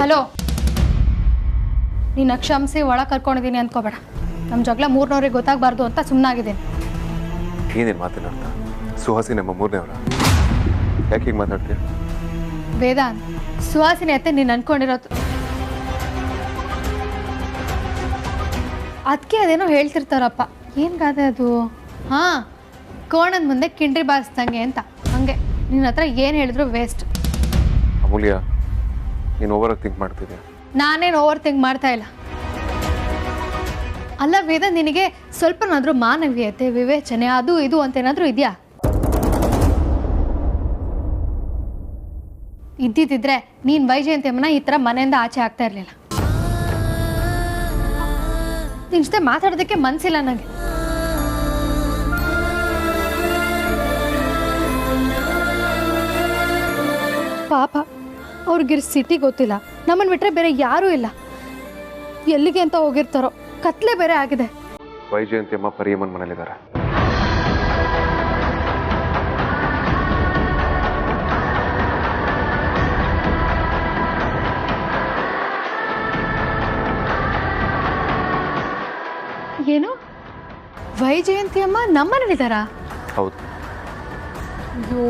Hello, ನೀನು ಕ್ಷಮಿಸಿ ಒಳಗೆ ಕರ್ಕೊಂಡಿದ್ದೀನಿ ಅಂದ್ಕೋಬೇಡ. ನಮ್ಮ ಜಗಳ 300 ಗೊತ್ತಾಗಬಾರ್ದು ಅಂತ ಸುಮ್ಮನಾಗಿದ್ದೀನಿ. ಏನೇನು ಮಾತನಾಡ್ತಾ? ಸುಹಾಸಿ ನಮ್ಮ 3ನೇವರ, ಯಾಕೆ ಹೀಗೆ ಮಾತಾಡ್ತೀಯ? ವೇದಾಂತ್, ಸುಹಾಸಿನಿ ಅತ್ತೆ ನೀನು ಅನ್ಕೊಂಡಿರೋದು ಅದಕ್ಕೆ ಅದೇನೋ ಹೇಳ್ತಿರ್ತಾರಪ್ಪ. ಏನು ಗಾದೆ ಅದು? ಹಾಂ, ಕೋಣದ ಮುಂದೆ ಕಿಂಡ್ರಿ ಬಾರಿಸ್ದಂಗೆ ಅಂತ. ಹಂಗೆ ನಿನ್ನ ಹತ್ರ ಏನು ಹೇಳಿದ್ರು ವೇಸ್ಟ್. ಅಮೂಲ್ಯ, ನೀನು ಓವರಾಗಿ ಥಿಂಕ್ ಮಾಡ್ತಿದ್ಯಾ? ನಾನೇನು ಓವರ್ ಥಿಂಕ್ ಮಾಡ್ತಾ ಇಲ್ಲ. ಅಲ್ಲ ವೇದ, ನಿನಗೆ ಸ್ವಲ್ಪನಾದರೂ ಮಾನವೀಯತೆ, ವಿವೇಚನೆ ಅದು ಇದು ಅಂತ ಏನಾದರೂ ಇದೆಯಾ? ಇದ್ದಿದ್ದಿದ್ರೆ ನೀನು ವೈಜಯಂತಿ ಅಮ್ಮನ ಈ ಥರ ಮನೆಯಿಂದ ಆಚೆ ಆಗ್ತಾ ಇರಲಿಲ್ಲ. ನಿನ್ನ ಜೊತೆ ಮಾತಾಡೋದಕ್ಕೆ ಮನಸ್ಸಿಲ್ಲ ನನಗೆ. ಪಾಪ ಅವ್ರಿಗೆ ಸಿಟಿ ಗೊತ್ತಿಲ್ಲ, ನಮ್ಮನ್ನು ಬಿಟ್ಟರೆ ಬೇರೆ ಯಾರೂ ಇಲ್ಲ. ಎಲ್ಲಿಗೆ ಅಂತ ಹೋಗಿರ್ತಾರೋ, ಕತ್ಲೆ ಬೇರೆ ಆಗಿದೆ. ವೈಜಯಂತಿ ಅಮ್ಮ ಪರಿಯಮ್ಮನ ಮನೇಲಿದ್ದಾರೆ. ಏನು, ವೈಜಯಂತಿ ಅಮ್ಮ ನಮ್ಮನೇಲಿದ್ದಾರಾ? ಹೌದು. ಅಯ್ಯೋ,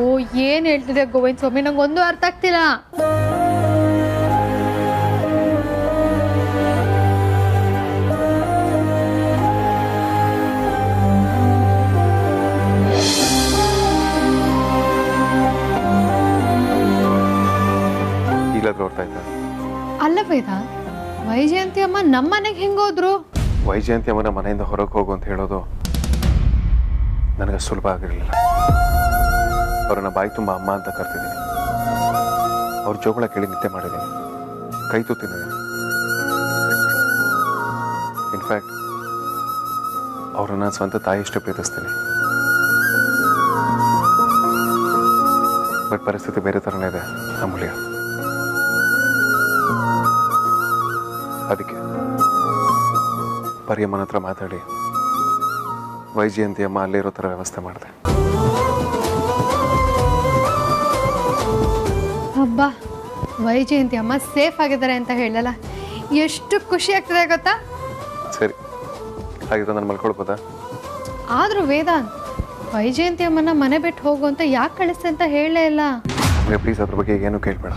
ಏನು ಹೇಳ್ತಿದೆ ಗೋವಿಂದ ಸ್ವಾಮಿ, ನಂಗೊಂದು ಅರ್ಥ ಆಗ್ತಿಲ್ಲ. ಈಗಲಾದ್ರೂ ಹೊರ್ತಾ ಇದ್ದ? ಅಲ್ಲ ವೇದ, ವೈಜಯಂತಿ ಅಮ್ಮ ನಮ್ಮನೆಗೆ ಹೆಂಗೋದ್ರು? ವೈಜಯಂತಿ ಅಮ್ಮನ ಮನೆಯಿಂದ ಹೊರಗೆ ಹೋಗು ಅಂತ ಹೇಳೋದು ನನಗೆ ಸುಲಭ ಆಗಿರಲಿಲ್ಲ. ಅವರನ್ನ ಬಾಯಿ ತುಂಬ ಅಮ್ಮ ಅಂತ ಕರ್ತಿದ್ದೀನಿ. ಅವ್ರ ಜೋಗಳ ಕೇಳಿ ನಿದ್ದೆ ಮಾಡಿದ್ದೀನಿ, ಕೈ ತುತ್ತಿದ್ದೀನಿ. ಇನ್ಫ್ಯಾಕ್ಟ್ ಅವ್ರನ್ನ ಸ್ವಂತ ತಾಯಿಯಷ್ಟೇ ಪ್ರೀತಿಸ್ತೀನಿ. ಬಟ್ ಪರಿಸ್ಥಿತಿ ಬೇರೆ ಥರನೇ ಇದೆ ಅಮೂಲ್ಯ. ಅದಕ್ಕೆ ಪರಿಯಮ್ಮನ ಹತ್ರ ಮಾತಾಡಿ ವೈಜಯಂತಿ ಅಮ್ಮ ಅಲ್ಲೇ ಇರೋ ಥರ ವ್ಯವಸ್ಥೆ ಮಾಡಿದೆ. ಹಬ್ಬ, ವೈಜಯಂತಿ ಅಮ್ಮ ಸೇಫ್ ಆಗಿದ್ದಾರೆ ಅಂತ ಹೇಳಲ್ಲ, ಎಷ್ಟು ಖುಷಿ ಆಗ್ತದೆ ಗೊತ್ತಾ? ಸರಿ, ಹಾಗಿದ್ರೆ ನಾನು ಮಲ್ಕೊಳ್ಬೋದಾ? ಆದರೂ ವೇದಾಂತ್, ವೈಜಯಂತಿ ಅಮ್ಮನ ಮನೆ ಬಿಟ್ಟು ಹೋಗು ಅಂತ ಯಾಕೆ ಕಳಿಸ್ತೆ ಅಂತ ಹೇಳಲೇ ಇಲ್ಲ. ಪ್ಲೀಸ್ ಅದ್ರ ಬಗ್ಗೆ ಏನೂ ಕೇಳಬೇಡ.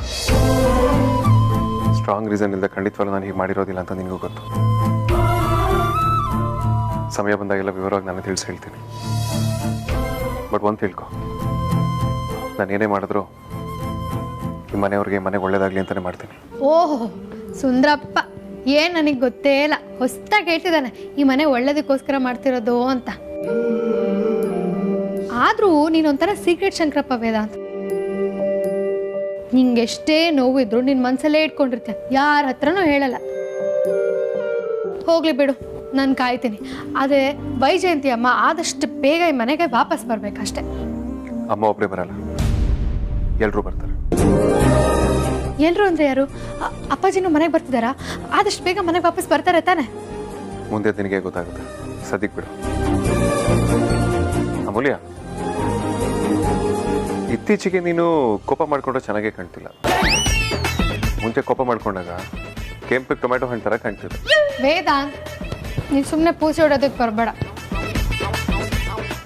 ಸ್ಟ್ರಾಂಗ್ ರೀಸನ್ ಇಲ್ಲದೆ ಖಂಡಿತವಾಗ್ಲೂ ನಾನು ಹೀಗೆ ಮಾಡಿರೋದಿಲ್ಲ ಅಂತ ನಿನಗೂ ಗೊತ್ತು. ಸಮಯ ಬಂದಾಗೆಲ್ಲ ವಿವರವಾಗಿ ನಾನು ತಿಳಿಸಿ ಹೇಳ್ತೀನಿ. ಬಟ್ ಒಂದು ತಿಳ್ಕೊ, ನಾನು ಏನೇ ಮಾಡಿದ್ರು ಈ ಮನೆಯವ್ರಿಗೆ ಮನೆಗೆ ಒಳ್ಳೇದಾಗಲಿ ಅಂತಲೇ ಮಾಡ್ತೀನಿ. ಓಹೋ ಸುಂದ್ರಪ್ಪ, ಏನು ನನಗೆ ಗೊತ್ತೇ ಇಲ್ಲ, ಹೊಸ್ದಾಗಿ ಹೇಳ್ತಿದ್ದಾನೆ ಈ ಮನೆ ಒಳ್ಳೇದಕ್ಕೋಸ್ಕರ ಮಾಡ್ತಿರೋದು ಅಂತ. ಆದರೂ ನೀನೊಂಥರ ಸೀಕ್ರೆಟ್ ಶಂಕರಪ್ಪ ವೇದಾಂತ್. ನಿಂಗೆ ಎಷ್ಟೇ ನೋವಿದ್ರು ನಿನ್ನ ಮನಸ್ಸಲ್ಲೇ ಇಟ್ಕೊಂಡಿರ್ತೀಯ, ಯಾರ ಹತ್ರನೂ ಹೇಳಲ್ಲ. ಹೋಗ್ಲಿ ಬಿಡು, ನಾನು ಕಾಯ್ತೀನಿ. ಅದೇ ವೈಜಯಂತಿ ಅಮ್ಮ ಆದಷ್ಟು ಬೇಗ ಈ ಮನೆಗೆ ವಾಪಸ್ ಬರ್ಬೇಕಷ್ಟೆ. ಅಮ್ಮ ಒಬ್ಬರೇ ಬರಲ್ಲ, ಎಲ್ಲರೂ ಬರ್ತಾರೆ. ಎಲ್ಲರೂ ಅಂದರೆ ಯಾರು? ಅಪ್ಪಾಜಿನೂ ಮನೆಗೆ ಬರ್ತಿದ್ದಾರಾ? ಆದಷ್ಟು ಬೇಗ ಮನೆಗೆ ವಾಪಸ್ ಬರ್ತಾರೆ ತಾನೆ? ಮುಂದೆ ನಿನಗೆ ಗೊತ್ತಾಗುತ್ತೆ, ಸದ್ಯಕ್ಕೆ ಬಿಡು. ಅಮೂಲ್ಯ, ಇತ್ತೀಚೆಗೆ ನೀನು ಕೋಪ ಮಾಡ್ಕೊಂಡ್ರೆ ಚೆನ್ನಾಗೇ ಕಾಣ್ತಿಲ್ಲ. ಮುಂಚೆ ಕೋಪ ಮಾಡ್ಕೊಂಡಾಗ ಕೆಂಪು ಟೊಮ್ಯಾಟೊ ಹಣ್ಣು ಥರ ಕಾಣ್ತಿದೆ. ವೇದಾಂತ್, ನೀನು ಸುಮ್ಮನೆ ಪೂಜೆ ಹೊಡೋದಕ್ಕೆ ಬರಬೇಡ.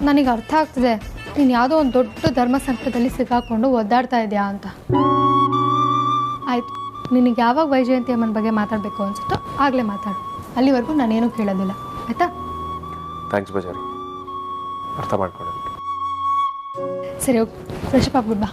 ನನಗೆ ಅರ್ಥ ಆಗ್ತಿದೆ ನೀನು ಯಾವುದೋ ಒಂದು ದೊಡ್ಡ ಧರ್ಮ ಸಂಕಟದಲ್ಲಿ ಸಿಕ್ಕಾಕೊಂಡು ಒದ್ದಾಡ್ತಾ ಇದೆಯಾ ಅಂತ. ಆಯಿತು, ನಿನಗೆ ಯಾವಾಗ ವೈಜಯಂತಿ ಅಮ್ಮನ ಬಗ್ಗೆ ಮಾತಾಡಬೇಕು ಅನ್ಸುತ್ತೋ ಆಗಲೇ ಮಾತಾಡು. ಅಲ್ಲಿವರೆಗೂ ನಾನೇನು ಕೇಳೋದಿಲ್ಲ, ಆಯಿತಾ? ಥ್ಯಾಂಕ್ಸ್ ಬಜಾರಿ, ಅರ್ಥ ಮಾಡ್ಕೊಳ್ಳೋದಕ್ಕೆ. ಸರಿ, ಹೋಗಿ ಫ್ರೆಶ್ ಅಪ್ ಆಗ್ಬಿಡ್ ಬಾ.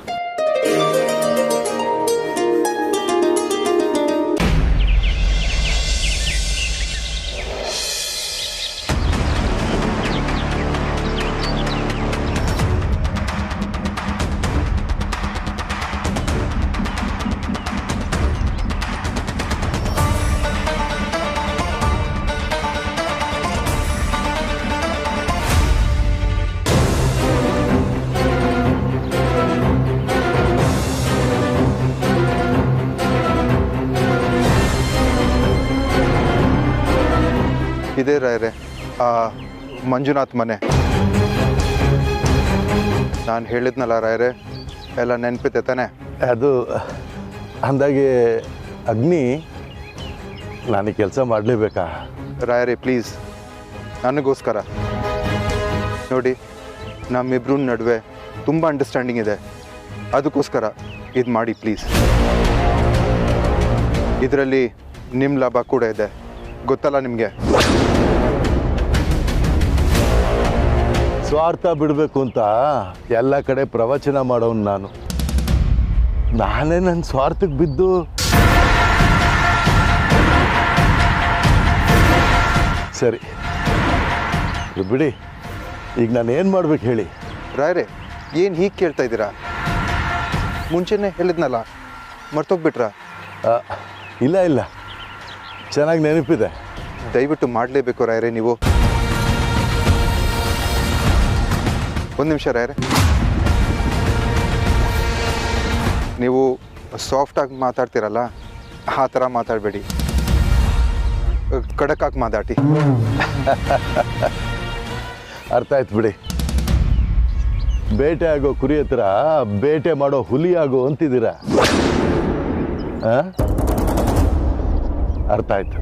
ಇದೇ ರಾಯರೇ ಆ ಮಂಜುನಾಥ್ ಮನೆ. ನಾನು ಹೇಳಿದ್ನಲ್ಲ ರಾಯರೇ, ಎಲ್ಲ ನೆನಪಿದೆ ತಾನೆ? ಅದು ಅಂದಾಗೆ ಅಗ್ನಿ, ನಾನು ಕೆಲಸ ಮಾಡಲೇಬೇಕಾ? ರಾಯರೇ ಪ್ಲೀಸ್, ನನಗೋಸ್ಕರ ನೋಡಿ, ನಮ್ಮಿಬ್ರ ನಡುವೆ ತುಂಬ ಅಂಡರ್ಸ್ಟ್ಯಾಂಡಿಂಗ್ ಇದೆ. ಅದಕ್ಕೋಸ್ಕರ ಇದು ಮಾಡಿ ಪ್ಲೀಸ್. ಇದರಲ್ಲಿ ನಿಮ್ಮ ಲಾಭ ಕೂಡ ಇದೆ, ಗೊತ್ತಲ್ಲ ನಿಮಗೆ. ಸ್ವಾರ್ಥ ಬಿಡಬೇಕು ಅಂತ ಎಲ್ಲ ಕಡೆ ಪ್ರವಚನ ಮಾಡೋನು ನಾನೇ ನನ್ನ ಸ್ವಾರ್ಥಕ್ಕೆ ಬಿದ್ದು ಸರಿ ಬಿಡಿ. ಈಗ ನಾನು ಏನು ಮಾಡ್ಬೇಕು ಹೇಳಿ? ರಾಯರೇ, ಏನು ಹೀಗೆ ಕೇಳ್ತಾ ಇದ್ದೀರಾ? ಮುಂಚೆನೇ ಹೇಳಿದ್ನಲ್ಲ, ಮರ್ತೋಗ್ಬಿಟ್ರಾ? ಇಲ್ಲ, ಚೆನ್ನಾಗಿ ನೆನಪಿದೆ. ದಯವಿಟ್ಟು ಮಾಡಲೇಬೇಕು ರಾಯರೇ ನೀವು. ಒಂದು ನಿಮಿಷ ರಾಯರೇ, ನೀವು ಸಾಫ್ಟಾಗಿ ಮಾತಾಡ್ತೀರಲ್ಲ, ಆ ಥರ ಮಾತಾಡಬೇಡಿ, ಖಡಕ್ಕಾಗಿ ಮಾತಾಡಿ. ಅರ್ಥ ಆಯ್ತು ಬಿಡಿ. ಬೇಟೆ ಆಗೋ ಕುರಿ ಹತ್ರ ಬೇಟೆ ಮಾಡೋ ಹುಲಿ ಆಗೋ ಅಂತಿದ್ದೀರಾ? ಅರ್ಥ ಆಯ್ತು.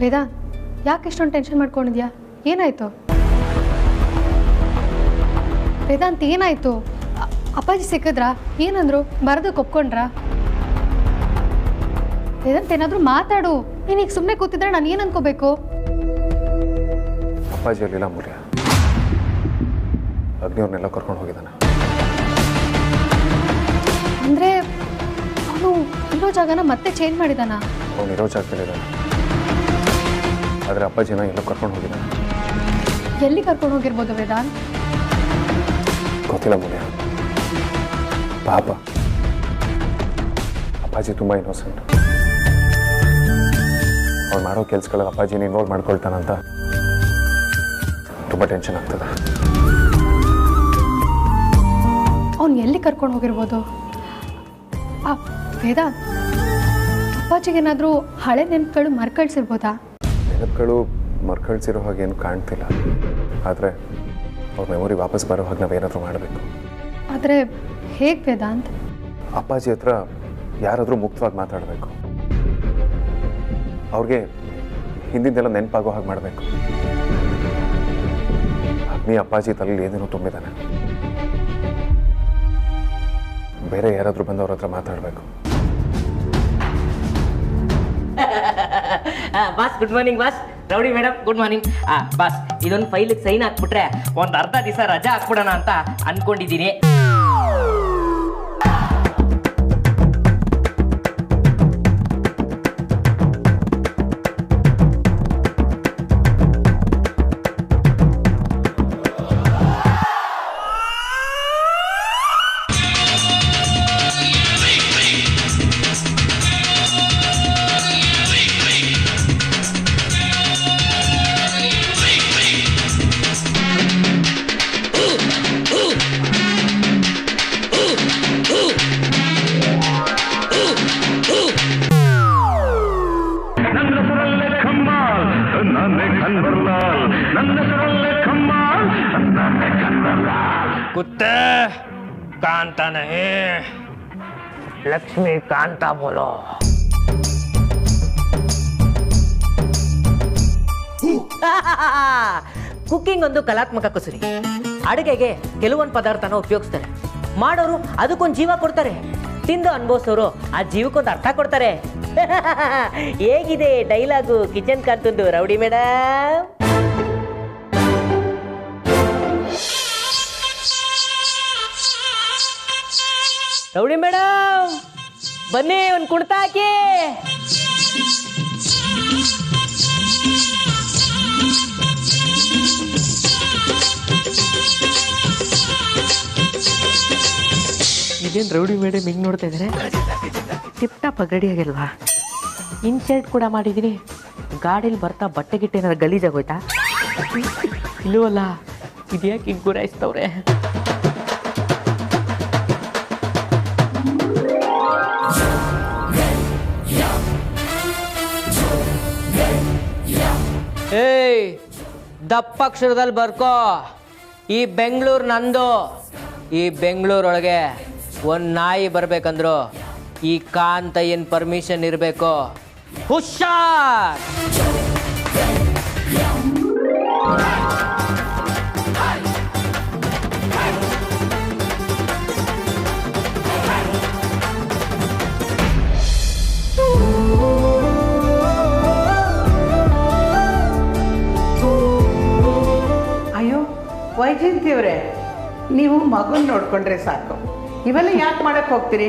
ವೇದ, ಯಾಕೆ ಇಷ್ಟೊಂದು ಟೆನ್ಷನ್ ಮಾಡ್ಕೊಂಡಿದ್ಯಾ? ಏನಾಯಿತು ವೇದಾಂತ್? ಏನಾಯಿತು? ಅಪ್ಪಾಜಿ ಸಿಕ್ಕಿದ್ರಾ? ಏನಂದ್ರು? ಬರೋದಕ್ಕೆ ಒಪ್ಕೊಂಡ್ರಾ? ವೇದಾಂತ್, ಏನಾದರೂ ಮಾತಾಡು. ನೀನೀಗ ಸುಮ್ಮನೆ ಕೂತಿದ್ರೆ ನಾನು ಏನು ಅನ್ಕೋಬೇಕು? ಅಪ್ಪಾಜಿ ಅಲ್ಲಿಲ್ಲ ಮೂಲ್ಯ, ಅಗ್ನಿಯವ್ರನ್ನೆಲ್ಲ ಕರ್ಕೊಂಡು ಹೋಗಿದ್ದಾನೆ. ಅಂದರೆ ಅವನು ಇರೋ ಜಾಗನ ಮತ್ತೆ ಚೇಂಜ್ ಮಾಡಿದಾನ? ಅವನು ಇರೋ ಜಾಗದಲ್ಲಿದ್ದಾನೆ, ಆದರೆ ಅಪ್ಪಾಜಿನ ಎಲ್ಲ ಕರ್ಕೊಂಡು ಹೋಗಿದ್ದಾನೆ. ಎಲ್ಲಿ ಕರ್ಕೊಂಡು ಹೋಗಿರ್ಬೋದು ವೇದಾಂತ್? ಗೊತ್ತಿಲ್ಲ ಮೂಲ್ಯ. ಪಾಪ ಅಪ್ಪಾಜಿ ತುಂಬ ಇನ್ನೋಸೆಂಟ್. ಅವ್ನು ಮಾಡೋ ಕೆಲಸಗಳಲ್ಲಿ ಅಪ್ಪಾಜಿನ ಇನ್ವಾಲ್ವ್ ಮಾಡ್ಕೊಳ್ತಾನಂತ ತುಂಬ ಟೆನ್ಷನ್ ಆಗ್ತದೆ. ಅವ್ನು ಎಲ್ಲಿ ಕರ್ಕೊಂಡು ಹೋಗಿರ್ಬೋದು? ವೇದಾಂತ್, ಅಪ್ಪಾಜಿಗೇನಾದರೂ ಹಳೆ ನೆನಪುಗಳು ಮರ್ಕಳಿಸಿರ್ಬೋದಾ? ನೆನಪುಗಳು ಮರ್ಕಳಿಸಿರೋ ಹಾಗೇನು ಕಾಣ್ತಿಲ್ಲ, ಆದರೆ ಅವ್ರ ಮೆಮೊರಿ ವಾಪಸ್ ಬರೋ ಹಾಗೆ ನಾವೇನಾದರೂ ಮಾಡಬೇಕು. ಆದರೆ ಹೇಗೆ ವೇದಾಂತ್? ಅಪ್ಪಾಜಿ ಹತ್ರ ಯಾರಾದರೂ ಮುಕ್ತವಾಗಿ ಮಾತಾಡಬೇಕು, ಅವ್ರಿಗೆ ಹಿಂದಿಂದೆಲ್ಲ ನೆನಪಾಗೋ ಹಾಗೆ ಮಾಡಬೇಕು. ಅಗ್ನಿ ಅಪ್ಪಾಜಿ ತಲೆಯಲ್ಲಿ ಏನೇನೋ ತುಂಬಿದ್ದಾನೆ, ಬೇರೆ ಯಾರಾದರೂ ಬಂದು ಅವ್ರ ಹತ್ರ ಮಾತಾಡಬೇಕು. Boss good morning boss. Rowdy madam good morning. Boss, ಇದೊಂದು ಫೈಲಿಗೆ ಸೈನ್ ಹಾಕ್ಬಿಟ್ರೆ ಒಂದು ಅರ್ಧ ದಿವಸ ರಜಾ ಹಾಕ್ಬಿಡೋಣ ಅಂತ ಅನ್ಕೊಂಡಿದ್ದೀನಿ. कुत्ते कांता नहीं, लक्ष्मी कांता बोलो. ಕುಕ್ಕಿಂಗ್ ಒಂದು ಕಲಾತ್ಮಕ ಕುಸರಿ. ಅಡುಗೆಗೆ ಕೆಲವೊಂದು ಪದಾರ್ಥನ ಉಪಯೋಗಿಸ್ತಾರೆ, ಮಾಡೋರು ಅದಕ್ಕೊಂದು ಜೀವ ಕೊಡ್ತಾರೆ. ತಿಂದು ಅನ್ಭವಿಸೋರು ಆ ಜೀವಕ್ಕೊಂದು ಅರ್ಥ ಕೊಡ್ತಾರೆ. ಹೇಗಿದೆ ಡೈಲಾಗು ಕಿಚನ್ ಕಾರ್ತಂದು ರೌಡಿ ಮೇಡಮ್? ರೌಡಿ ಮೇಡಮ್ ಬನ್ನಿ, ಒಂದು ಕುಡ್ತಾ ಹಾಕಿ. ಇದೇನು ರೌಡಿ ಮೇಡಮ್ ಹಿಂಗೆ ನೋಡ್ತಾ ಇದ್ದಾರೆ? ಟಿಪ್ ಟಾಪ್ ರೆಡಿ ಆಗಿಲ್ವಾ? ಇನ್ಶರ್ಟ್ ಕೂಡ ಮಾಡಿದ್ದೀನಿ. ಗಾಡೀಲಿ ಬರ್ತಾ ಬಟ್ಟೆ ಗಿಟ್ಟೆ ಏನಾದ್ರು ಗಲೀಜಾಗೋಯ್ತಾ? ಇಲ್ಲವಲ್ಲ, ಇದ್ಯಾಕೆ ಹಿಂಗೆ ಗುರಾಯಿಸ್ತವ್ರೆ? ಏಯ್, ದಪ್ಪಕ್ಷರದಲ್ಲಿ ಬರ್ಕೋ, ಈ ಬೆಂಗಳೂರು ನಂದು. ಈ ಬೆಂಗಳೂರೊಳಗೆ ಒಂದು ನಾಯಿ ಬರ್ಬೇಕಂದ್ರು ಈ ಕಾಂತಯ್ಯನ ಪರ್ಮಿಷನ್ ಇರಬೇಕು. ಹುಷಾರ್! ಅಯ್ಯೋ ವೈಜಯಂತಿಯವರೇ, ನೀವು ಮಗನ ನೋಡ್ಕೊಂಡ್ರೆ ಸಾಕು, ಇವೆಲ್ಲ ಯಾಕೆ ಮಾಡಕ್ಕೆ ಹೋಗ್ತೀರಿ?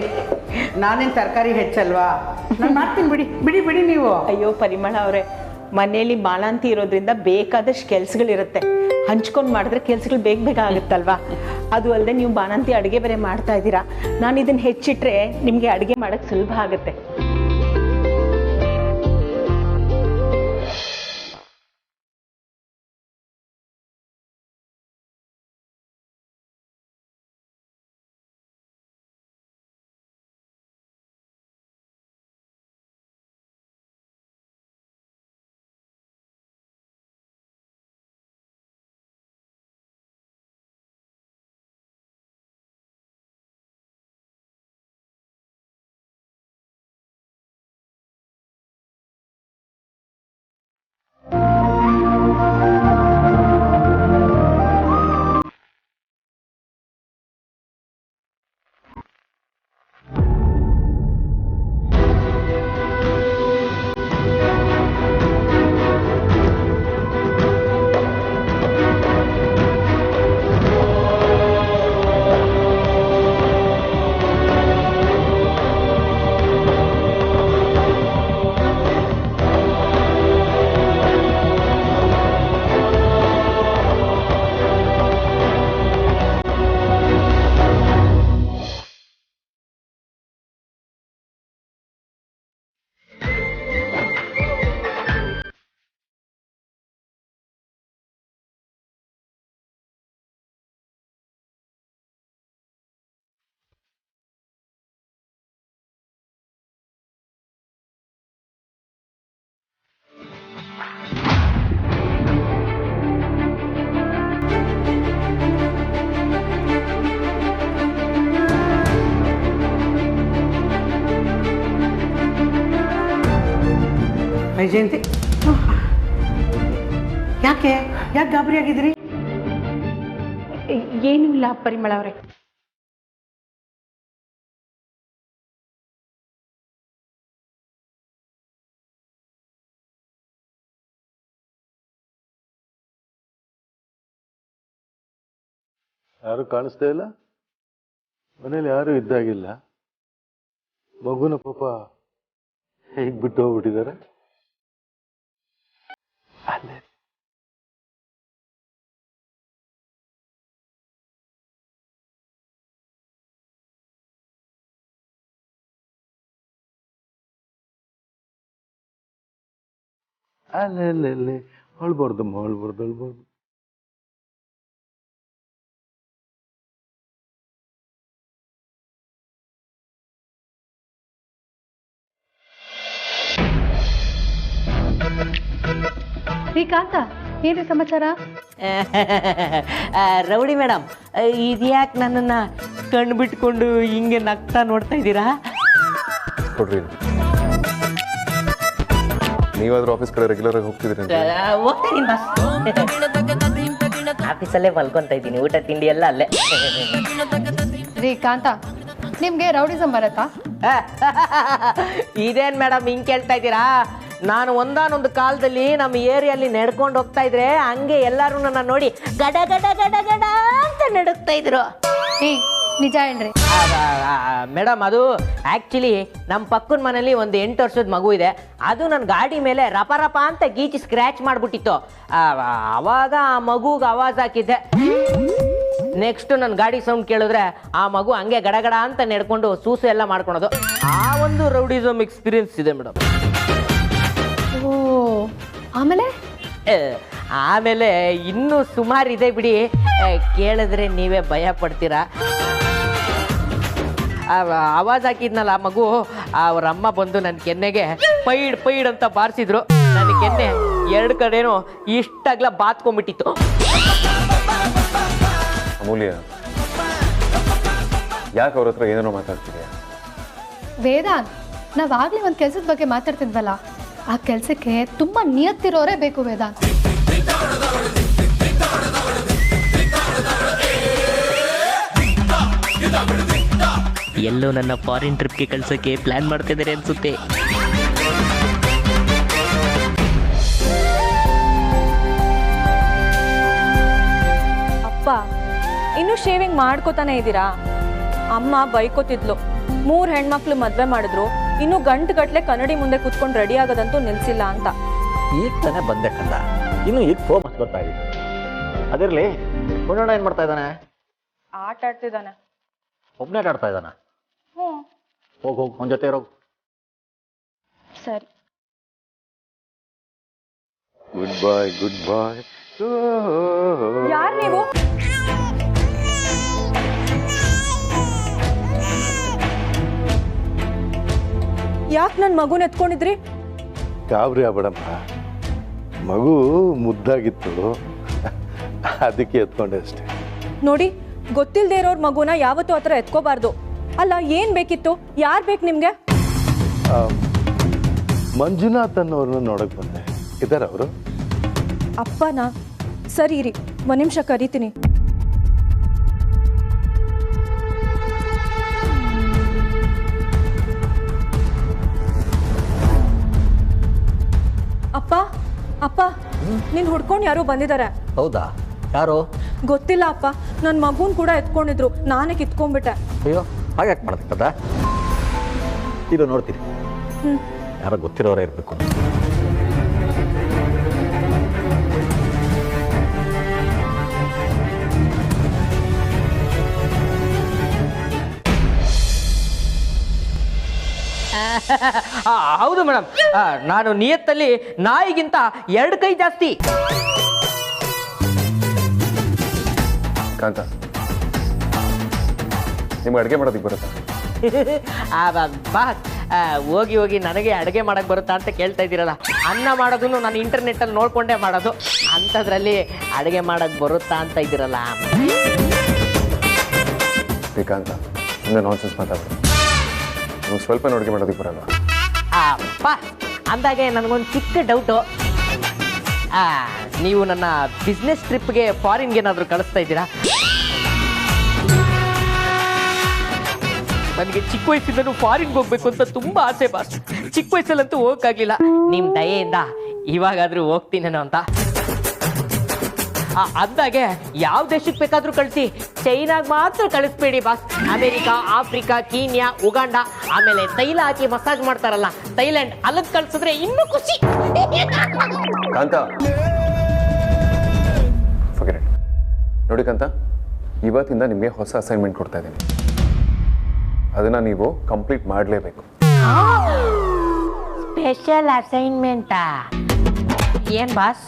ನಾನೇನು ತರಕಾರಿ ಹೆಚ್ಚಲ್ವಾ? ನಾನು ಮಾಡ್ತೀನಿ, ಬಿಡಿ ಬಿಡಿ ಬಿಡಿ ನೀವು. ಅಯ್ಯೋ ಪರಿಮಳ ಅವರೇ, ಮನೆಯಲ್ಲಿ ಬಾಣಂತಿ ಇರೋದ್ರಿಂದ ಬೇಕಾದಷ್ಟು ಕೆಲ್ಸಗಳಿರುತ್ತೆ. ಹಂಚ್ಕೊಂಡು ಮಾಡಿದ್ರೆ ಕೆಲ್ಸಗಳು ಬೇಗ ಬೇಗ ಆಗುತ್ತಲ್ವಾ? ಅದು ಅಲ್ಲದೆ ನೀವು ಬಾಣಂತಿ ಅಡುಗೆ ಬೇರೆ ಮಾಡ್ತಾ ಇದ್ದೀರಾ. ನಾನು ಇದನ್ನು ಹೆಚ್ಚಿಟ್ರೆ ನಿಮಗೆ ಅಡುಗೆ ಮಾಡೋಕ್ಕೆ ಸುಲಭ ಆಗುತ್ತೆ. ವೈಜಯಂತಿ, ಯಾಕೆ ಯಾಕೆ ಗಾಬರಿ ಆಗಿದ್ರಿ? ಏನೂ ಇಲ್ಲ ಪರಿಮಳ ಅವರೇ. ಯಾರು ಕಾಣಿಸ್ತಾ ಇಲ್ಲ, ಮನೇಲಿ ಯಾರು ಇದ್ದಾಗಿಲ್ಲ. ಮಗುನ ಪಾಪ ಹೇಗೆ ಬಿಟ್ಟು ಹೋಗ್ಬಿಟ್ಟಿದ್ದಾರೆ. ಅಲ್ಲೇ ಅಲ್ಲೇ ಅಳ್ಬಾರ್ದಮ್ಮ, ಅಳ್ಬಾರ್ದು. ಶ್ರೀಕಾಂತ, ಏನ್ರಿ ಸಮಾಚಾರ? ರೌಡಿ ಮೇಡಮ್, ಇದ್ಯಾಕೆ ನನ್ನನ್ನು ಕಣ್ಣು ಬಿಟ್ಕೊಂಡು ಹಿಂಗೆ ನಗ್ತಾ ನೋಡ್ತಾ ಇದ್ದೀರಾ? ಕೊಡ್ರಿ, ನೀವಾದ್ರೂ ಆಫೀಸ್ ಕಡೆ ರೆಗ್ಯುಲರ್ ಆಗಿ ಹೋಗ್ತಿದ್ರಿ? ಹೋಗ್ತೀನಿ ಬಾಸ್, ಆಫೀಸಲ್ಲೇ ಮಲ್ಕೊಂತ ಇದ್ದೀನಿ. ಊಟ ತಿಂಡಿ ಎಲ್ಲ ಅಲ್ಲೇ. ರೀ ಕಾಂತ, ನಿಮಗೆ ರೌಡಿಸಮ್ ಬರತ್ತಾ? ಇದೇನ್ ಮೇಡಮ್ ಹಿಂಗ್ ಕೇಳ್ತಾ ಇದ್ದೀರಾ? ನಾನು ಒಂದಾನೊಂದು ಕಾಲದಲ್ಲಿ ನಮ್ಮ ಏರಿಯಲ್ಲಿ ನಡ್ಕೊಂಡು ಹೋಗ್ತಾ ಇದ್ರೆ ಹಂಗೆ ಎಲ್ಲರೂ ನನ್ನ ನೋಡಿ ಗಡ ಗಡ ಗಡ ಗಡ ಅಂತ ನಡುಕ್ತಾ ಇದ್ರು. ನಿಜ ಹೇಳ್ರಿ. ಮೇಡಮ್ ಅದು ಆಕ್ಚುಲಿ ನಮ್ಮ ಪಕ್ಕದ ಮನೇಲಿ ಒಂದು 8 ವರ್ಷದ ಮಗು ಇದೆ. ಅದು ನನ್ನ ಗಾಡಿ ಮೇಲೆ ರಪ ರಪ ಅಂತ ಗೀಚಿ ಸ್ಕ್ರ್ಯಾಚ್ ಮಾಡ್ಬಿಟ್ಟಿತ್ತು. ಅವಾಗ ಆ ಮಗುಗೆ ಆವಾಜ್ ಹಾಕಿದ್ದೆ. ನೆಕ್ಸ್ಟ್ ನನ್ನ ಗಾಡಿ ಸೌಂಡ್ ಕೇಳಿದ್ರೆ ಆ ಮಗು ಹಂಗೆ ಗಡಗಡ ಅಂತ ನಡ್ಕೊಂಡು ಸೂಸು ಎಲ್ಲ ಮಾಡ್ಕೊಳೋದು. ಆ ಒಂದು ರೌಡಿಸಮ್ ಎಕ್ಸ್ಪೀರಿಯನ್ಸ್ ಇದೆ ಮೇಡಮ್. ಓ, ಆಮೇಲೆ ಇನ್ನೂ ಸುಮಾರು ಇದೆ ಬಿಡಿ, ಕೇಳಿದ್ರೆ ನೀವೇ ಭಯ ಪಡ್ತೀರಾ. ಆವಾಜ್ ಹಾಕಿದ್ನಲ್ಲ ಆ ಮಗು, ಅವ್ರ ಅಮ್ಮ ಬಂದು ನನ್ನ ಕೆನ್ನೆಗೆ ಪೈಡ್ ಪೈಡ್ ಅಂತ ಬಾರಿಸಿದ್ರು. ನನ್ನ ಕೆನ್ನೆ 2 ಕಡೆನೂ ಇಷ್ಟಾಗ್ಲ ಬಾತ್ಕೊಂಡ್ಬಿಟ್ಟಿತ್ತು. ಅಮೂಲ್ಯ, ಯಾಕೆ ಅವ್ರ ಹತ್ರ ಏನೇನೋ ಮಾತಾಡ್ತಿದ್ಯಾ? ವೇದಾಂತ್, ನಾವಾಗ್ಲೇ ಒಂದು ಕೆಲಸದ ಬಗ್ಗೆ ಮಾತಾಡ್ತಿದ್ವಲ್ಲ, ಆ ಕೆಲಸಕ್ಕೆ ತುಂಬ ನಿಯತ್ತಿರೋರೇ ಬೇಕು ವೇದಾಂತ್. ಎಲ್ಲೋ ನನ್ನ ಫಾರಿನ್ ಟ್ರಿಪ್ಗೆ ಕಳ್ಸೋಕ್ಕೆ ಪ್ಲಾನ್ ಮಾಡ್ತಿದ್ದಾರೆ ಅನ್ಸುತ್ತೆ. ಅಪ್ಪ, ಇನ್ನೂ ಶೇವಿಂಗ್ ಮಾಡ್ಕೋತಾನೆ ಇದ್ದೀರಾ? ಅಮ್ಮ ಬೈಕೋತಿದ್ಲು, 3 ಹೆಣ್ಮಕ್ಳು ಮದುವೆ ಮಾಡಿದ್ರು, ಇನ್ನೂ ಗಂಟುಗಟ್ಲೆ ಕನ್ನಡಿ ಮುಂದೆ ಕುತ್ಕೊಂಡು ರೆಡಿ ಆಗೋದಂತೂ ನಿಲ್ಸಿಲ್ಲ ಅಂತ. ಈಗ ತಾನೇ ಬಂದೆ ಕಂದ, ಇನ್ನು ಈಗ ಫೋನ್ ಹಚ್ಕೊತಾ ಇದ್ದೀನಿ. ಅದಿರಲಿ, ಪುಣ್ಯಣ್ಣ ಏನು ಮಾಡ್ತಾ ಇದ್ದಾನೆ? ಆಟ ಆಡ್ತಿದ್ದಾನೆ. ಒಬ್ಬನೇ ಆಡ್ತಾ ಇದ್ದಾನೆ? ಹೋಗು ಹೋಗು, ಅವನ ಜೊತೆ ಇರೋಗು. ಸರಿ. ಗುಡ್ ಬಾಯ್, ಗುಡ್ ಬಾಯ್. ಯಾರು ನೀವು? ಯಾಕೆ ನನ್ನ ಮಗುನ ಎತ್ಕೊಂಡಿದ್ರಿ? ಗಾಬರಿ ಆಗ್ಬೇಡಮ್ಮ, ಮಗು ಮುದ್ದಾಗಿತ್ತು, ಅದಕ್ಕೆ ಎತ್ಕೊಂಡೆ ಅಷ್ಟೇ. ನೋಡಿ, ಗೊತ್ತಿಲ್ಲದೆ ಇರೋರ್ ಮಗುನ ಯಾವತ್ತೂ ಹತ್ರ ಎತ್ಕೋಬಾರ್ದು. ಅಲ್ಲ, ಏನ್ ಬೇಕಿತ್ತು? ಯಾರು ಬೇಕು ನಿಮ್ಗೆ? ಮಂಜುನಾಥ್ ಅನ್ನೋರನ್ನ ನೋಡಕ್ ಬಂದೆ. ಇದಾರ ಅವರು? ಅಪ್ಪನಾ? ಸರಿ ಇರಿ, 1 ನಿಮಿಷ ಕರಿತೀನಿ. ಅಪ್ಪ ಅಪ್ಪ, ನಿನ್ ಹುಡ್ಕೊಂಡು ಯಾರೋ ಬಂದಿದ್ದಾರೆ. ಹೌದಾ? ಯಾರು? ಗೊತ್ತಿಲ್ಲ ಅಪ್ಪ, ನನ್ನ ಮಗುನ್ ಕೂಡ ಎತ್ಕೊಂಡಿದ್ರು, ನಾನೇ ಕಿತ್ಕೊಂಡ್ಬಿಟ್ಟೆ. ಅಯ್ಯೋ, ಹಾಗೆ ಯಾಕೆ ಮಾಡ್ತಕ್ಕದ? ಇದು ನೋಡ್ತೀರಿ, ಯಾರೋ ಗೊತ್ತಿರೋರೇ ಇರಬೇಕು. ಹೌದು ಮೇಡಮ್, ನಾನು ನಿಯತ್ತಲ್ಲಿ ನಾಯಿಗಿಂತ 2 ಕೈ ಜಾಸ್ತಿ. ಕಾಂತ, ನಿಮ್ಗೆ ಅಡುಗೆ ಮಾಡೋದಕ್ಕೆ ಬರುತ್ತಾ? ಬಾಸ್, ಹೋಗಿ ಹೋಗಿ ನನಗೆ ಅಡುಗೆ ಮಾಡಕ್ ಬರುತ್ತಾ ಅಂತ ಕೇಳ್ತಾ ಇದ್ದೀರಲ್ಲ. ಅನ್ನ ಮಾಡೋದನ್ನು ನಾನು ಇಂಟರ್ನೆಟ್ಟಲ್ಲಿ ನೋಡ್ಕೊಂಡೇ ಮಾಡೋದು, ಅಂಥದ್ರಲ್ಲಿ ಅಡುಗೆ ಮಾಡಕ್ ಬರುತ್ತಾ ಅಂತ ಇದ್ದೀರಲ್ಲ. ಶ್ರೀಕಾಂತ, ಇನ್ನೂ ನಾನ್ಸೆನ್ಸ್ ಮಾತಾಡ್ತೀನಿ. ನೀವು ಸ್ವಲ್ಪ ಅಡುಗೆ ಮಾಡೋದಕ್ಕೆ ಬರಲ್ಲ? ಅಂದಾಗೆ ನನಗೊಂದು ಚಿಕ್ಕ ಡೌಟು. ನೀವು ನನ್ನ ಬಿಸ್ನೆಸ್ ಟ್ರಿಪ್ಗೆ ಫಾರಿನ್ಗೆ ಏನಾದರೂ ಕಳಿಸ್ತಾ ಇದ್ದೀರಾ? ನನಗೆ ಚಿಕ್ಕ ವಯಸ್ಸಿಂದನೂ ಫಾರಿನ್ಗೆ ಹೋಗ್ಬೇಕು ಅಂತ ತುಂಬ ಆಸೆ ಬಾಸ್. ಚಿಕ್ಕ ವಯಸ್ಸಲ್ಲಂತೂ ಹೋಗೋಕ್ಕಾಗಲಿಲ್ಲ. ನಿಮ್ಮ ದಯೆಯಿಂದ ಇವಾಗಾದರೂ ಹೋಗ್ತೀನೇನೋ ಅಂತ. ಅಂದಾಗೆ ಯಾವ ದೇಶಕ್ಕೆ ಬೇಕಾದರೂ ಕಳಿಸಿ, ಚೈನಾಗ್ ಮಾತ್ರ ಕಳಿಸ್ಬೇಡಿ boss. America, Africa, Kenya, Uganda, ಆಮೇಲೆ ತೈಲ ಹಾಕಿ ಮಸಾಜ್ ಮಾಡ್ತಾರಲ್ಲ ಥೈಲ್ಯಾಂಡ್, ಅಲ್ಲಿಗೆ ಕಳಿಸಿದ್ರೆ ಇನ್ನೂ ಖುಷಿ. ಕಾಂತ, ನೋಡಿ ಕಾಂತ, ಇವತ್ತಿಂದ ನಿಮಗೆ ಹೊಸ ಅಸೈನ್ಮೆಂಟ್ ಕೊಡ್ತಾ ಇದ್ದೀನಿ. ಅದನ್ನ ನೀವು ಕಂಪ್ಲೀಟ್ ಮಾಡಲೇಬೇಕು. ಸ್ಪೆಷಲ್ ಅಸೈನ್ಮೆಂಟಾ? ಏನ್ ಬಾಸ್?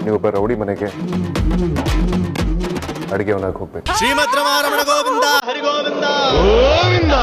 ನೀವೊಬ್ಬ ರೌಡಿ ಮನೆಗೆ ಅಡುಗೆ ಒಣಗಿ ಹೋಗ್ಬೇಕು. ಶ್ರೀಮದ್ ರಮಾರಮಣ ಗೋವಿಂದ ಹರಿ ಗೋವಿಂದ ಗೋವಿಂದ.